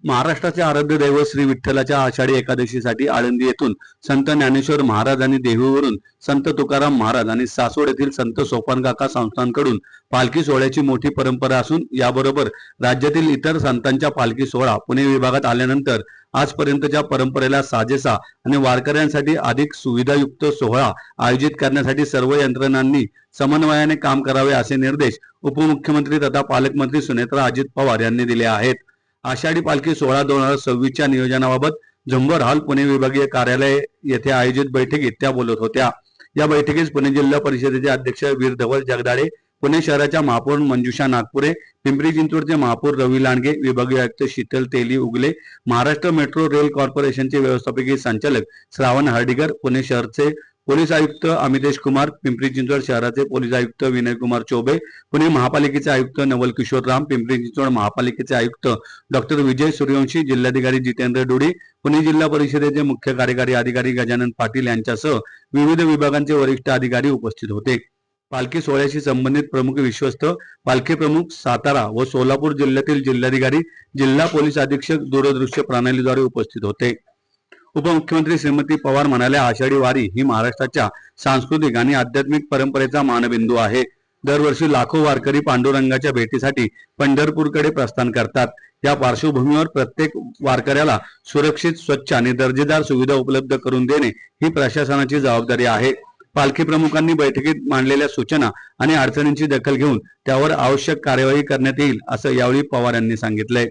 महाराष्ट्राचे आराध्य दैवत श्री विठ्ठलाच्या आषाढी एकादशीसाठी आळंदी येथून संत ज्ञानेश्वर महाराज आणि देहूवरून संत तुकाराम महाराज आणि सासवड येथील संत सोपानकाका संस्थांकडून पालखी सोहळ्याची मोठी परंपरा असून याबरोबर राज्यातील इतर संतांच्या पालखी सोहळा पुणे विभागात आल्यानंतर आजपर्यंतच्या परंपरेला साजेसा आणि वारकऱ्यांसाठी अधिक सुविधायुक्त सोहळा आयोजित करण्यासाठी सर्व यंत्रणांनी समन्वयाने काम करावे असे निर्देश उपमुख्यमंत्री तथा पालकमंत्री सुनेत्रा अजित पवार यांनी दिले आहेत। आषाढी पालखी सोहळा 2026च्या नियोजनाबाबत झुंबर हॉल पुणे विभागीय कार्यालय येथे आयोजित बैठकीत त्या बोलत होत्या। या बैठकीस पुणे जिल्हा परिषदेचे अध्यक्ष वीर धवल जगदाळे, पुणे शहराच्या महापौर मंजुषा नागपुरे, पिंपरी चिंचवडचे महापौर रवी लांडगे, विभागीय आयुक्त शीतल तेली उगले, महाराष्ट्र मेट्रो रेल कॉर्पोरेशनचे व्यवस्थापकीय संचालक श्रावण हर्डीकर, पुणे शहरचे पोलीस आयुक्त अमितेश कुमार, पिंपरी चिंचवड शहराचे पोलीस आयुक्त विनय कुमार चौबे, पुणे महापालिकेचे आयुक्त नवल किशोर राम, पिंपरी चिंचवड महापालिकेचे आयुक्त डॉक्टर विजय सूर्यवंशी, जिल्हाधिकारी जितेंद्र डोडी, पुणे जिल्हा परिषदेचे मुख्य कार्यकारी अधिकारी गजानन पाटील यांच्यासह विविध विभागांचे वरिष्ठ अधिकारी उपस्थित होते। पालखी सोहळ्याशी संबंधित प्रमुख विश्वस्त, पालखी प्रमुख, सातारा व सोलापूर जिल्ह्यातील जिल्हाधिकारी, जिल्हा पोलीस अधीक्षक दूरदृश्य प्रणालीद्वारे उपस्थित होते। उपमुख्यमंत्री श्रीमती पवार म्हणाल्या, आषाढी वारी ही महाराष्ट्राच्या सांस्कृतिक आणि आध्यात्मिक परंपरेचा मानबिंदू आहे। दरवर्षी लाखो वारकरी पांडुरंगाच्या भेटीसाठी पंढरपूरकडे प्रस्थान करतात। या पार्श्वभूमीवर प्रत्येक वारकऱ्याला सुरक्षित, स्वच्छ आणि दर्जेदार सुविधा उपलब्ध करून देणे ही प्रशासनाची जबाबदारी आहे। पालखी प्रमुखांनी बैठकीत मांडलेल्या सूचना आणि अडचणींची दखल घेऊन त्यावर आवश्यक कार्यवाही करण्यात येईल असं यावेळी पवार यांनी सांगितलंय।